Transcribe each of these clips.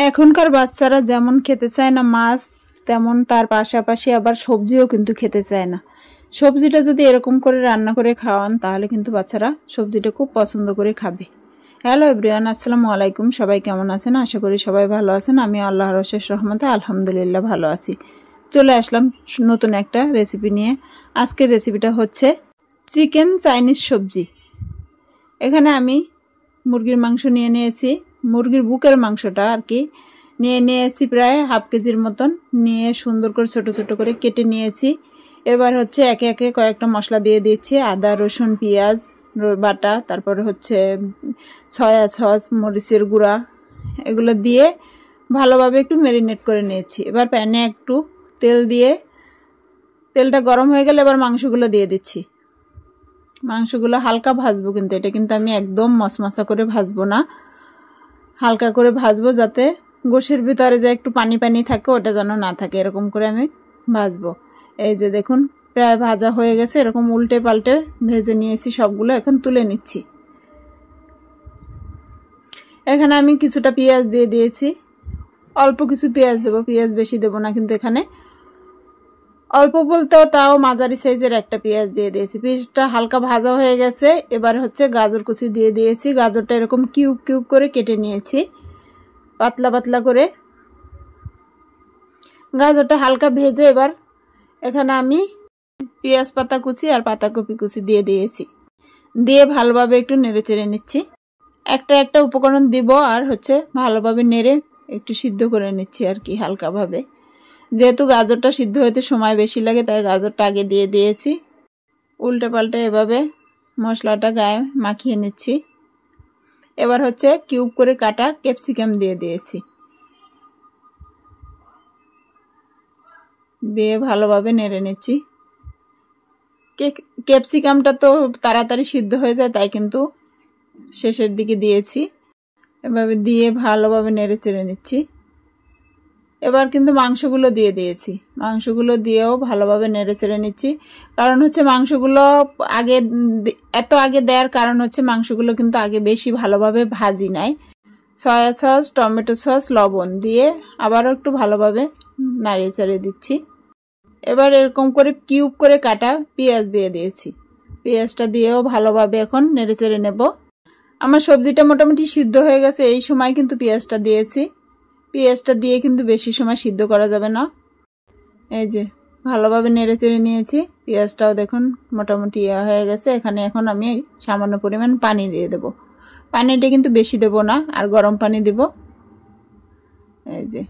এখনকার বাচ্চারা যেমন খেতে চায় না মাছ, তেমন তার পাশাপাশি আবার সবজিও কিন্তু খেতে চায় না। সবজিটা যদি এরকম করে রান্না করে খাওয়ান তাহলে কিন্তু বাচ্চারা সবজিটা খুব পছন্দ করে খাবে। হ্যালো এভরিওয়ান, আসসালামু আলাইকুম। সবাই কেমন আছেন? আশা করি সবাই ভালো আছেন। আমি আল্লাহর অশেষ রহমতে আলহামদুলিল্লাহ ভালো আছি। চলে আসলাম নতুন একটা রেসিপি নিয়ে। আজকের রেসিপিটা হচ্ছে চিকেন চাইনিজ সবজি। এখানে আমি মুরগির মাংস নিয়ে নিয়েছি, মুরগির বুকের মাংসটা আর কি নিয়ে নিয়েছি, প্রায় হাফ কেজির মতন নিয়ে সুন্দর করে ছোট ছোট করে কেটে নিয়েছি। এবার হচ্ছে একে একে কয়েকটা মশলা দিয়ে দিচ্ছি, আদা রসুন পেঁয়াজ বাটা, তারপর হচ্ছে সয়া সস, মরিচের গুঁড়া, এগুলো দিয়ে ভালোভাবে একটু ম্যারিনেট করে নিয়েছি। এবার প্যানে একটু তেল দিয়ে, তেলটা গরম হয়ে গেলে এবার মাংসগুলো দিয়ে দিচ্ছি। মাংসগুলো হালকা ভাজবো, কিন্তু এটা কিন্তু আমি একদম মশমশা করে ভাজবো না, হালকা করে ভাজবো, যাতে গোশের ভিতরে যে একটু পানি পানি থাকে ওটা যেন না থাকে, এরকম করে আমি ভাজবো। এই যে দেখুন প্রায় ভাজা হয়ে গেছে, এরকম উল্টে পাল্টে ভেজে নিয়েছি সবগুলো, এখন তুলে নিচ্ছি। এখানে আমি কিছুটা পেঁয়াজ দিয়ে দিয়েছি, অল্প কিছু পেঁয়াজ দেবো, পেঁয়াজ বেশি দেবো না, কিন্তু এখানে অল্প বলতেও তাও মাঝারি সাইজের একটা পেঁয়াজ দিয়ে দিয়েছি। পেঁয়াজটা হালকা ভাজা হয়ে গেছে। এবার হচ্ছে গাজর কুচি দিয়ে দিয়েছি, গাজরটা এরকম কিউব কিউব করে কেটে নিয়েছি পাতলা পাতলা করে। গাজরটা হালকা ভেজে এবার এখানে আমি পেঁয়াজ পাতা কুচি আর পাতাকপি কুচি দিয়ে দিয়েছি, দিয়ে ভালোভাবে একটু নেড়ে চেড়ে নিচ্ছি। একটা একটা উপকরণ দিব আর হচ্ছে ভালোভাবে নেড়ে একটু সিদ্ধ করে নিচ্ছি আর কি হালকাভাবে। যেহেতু গাজরটা সিদ্ধ হতে সময় বেশি লাগে তাই গাজরটা আগে দিয়ে দিয়েছি। উল্টে পাল্টে এভাবে মশলাটা গায়ে মাখিয়ে নিচ্ছি। এবার হচ্ছে কিউব করে কাটা ক্যাপসিকাম দিয়ে দিয়েছি, দিয়ে ভালোভাবে নেড়ে নিচ্ছি। ক্যাপসিকামটা তো তাড়াতাড়ি সিদ্ধ হয়ে যায়, তাই কিন্তু শেষের দিকে দিয়েছি। এভাবে দিয়ে ভালোভাবে নেড়ে চেড়ে নিচ্ছি। এবার কিন্তু মাংসগুলো দিয়ে দিয়েছি, মাংসগুলো দিয়েও ভালোভাবে নেড়ে চেড়ে নিচ্ছি। কারণ হচ্ছে মাংসগুলো এত আগে দেওয়ার কারণ হচ্ছে মাংসগুলো কিন্তু আগে বেশি ভালোভাবে ভাজি নাই। সয়া সস, টমেটো সস, লবণ দিয়ে আবারও একটু ভালোভাবে নাড়িয়ে চাড়িয়ে দিচ্ছি। এবার এরকম করে কিউব করে কাটা পেঁয়াজ দিয়ে দিয়েছি, পেঁয়াজটা দিয়েও ভালোভাবে এখন নেড়ে চেড়ে নেব। আমার সবজিটা মোটামুটি সিদ্ধ হয়ে গেছে, এই সময় কিন্তু পেঁয়াজটা দিয়েছি। পেঁয়াজটা দিয়ে কিন্তু বেশি সময় সিদ্ধ করা যাবে না। এই যে ভালোভাবে নেড়ে চেড়ে নিয়েছি, পেঁয়াজটাও দেখুন মোটামুটি হয়ে গেছে। এখানে এখন আমি সামান্য পরিমাণ পানি দিয়ে দেব, পানিটা কিন্তু বেশি দেব না, আর গরম পানি দেব। এই যে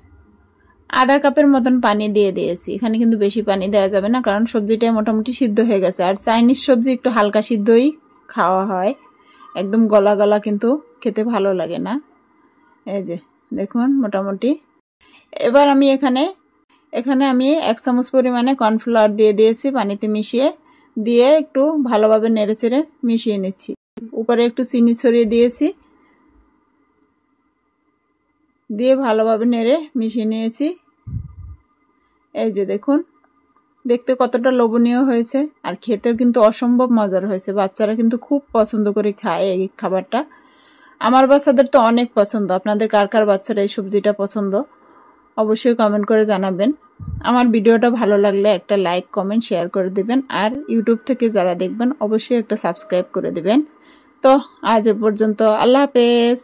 আধা কাপের মতন পানি দিয়ে দিয়েছি। এখানে কিন্তু বেশি পানি দেওয়া যাবে না, কারণ সবজিটা মোটামুটি সিদ্ধ হয়ে গেছে। আর চাইনিজ সবজি একটু হালকা সিদ্ধই খাওয়া হয়, একদম গলা গলা কিন্তু খেতে ভালো লাগে না। এই যে দেখুন মোটামুটি। এবার আমি এখানে আমি 1 চামচ পরিমাণে কর্নফ্লাওয়ার দিয়ে দিয়েছি, পানিতে মিশিয়ে দিয়ে একটু ভালোভাবে নেড়ে চেড়ে মিশিয়ে নিচ্ছি। উপরে একটু চিনি ছড়িয়ে দিয়েছি, দিয়ে ভালোভাবে নেড়ে মিশিয়ে নিয়েছি। এই যে দেখুন দেখতে কতটা লোভনীয় হয়েছে, আর খেতেও কিন্তু অসম্ভব মজার হয়েছে। বাচ্চারা কিন্তু খুব পছন্দ করে খায় এই খাবারটা। আমার বাচ্চাদের তো অনেক পছন্দ। আপনাদের কার কার বাচ্চারা এই সবজিটা পছন্দ অবশ্যই কমেন্ট করে জানাবেন। আমার ভিডিওটা ভালো লাগলে একটা লাইক, কমেন্ট, শেয়ার করে দিবেন। আর ইউটিউব থেকে যারা দেখবেন অবশ্যই একটা সাবস্ক্রাইব করে দিবেন। তো আজ এ পর্যন্ত, আল্লাহ হাফেজ।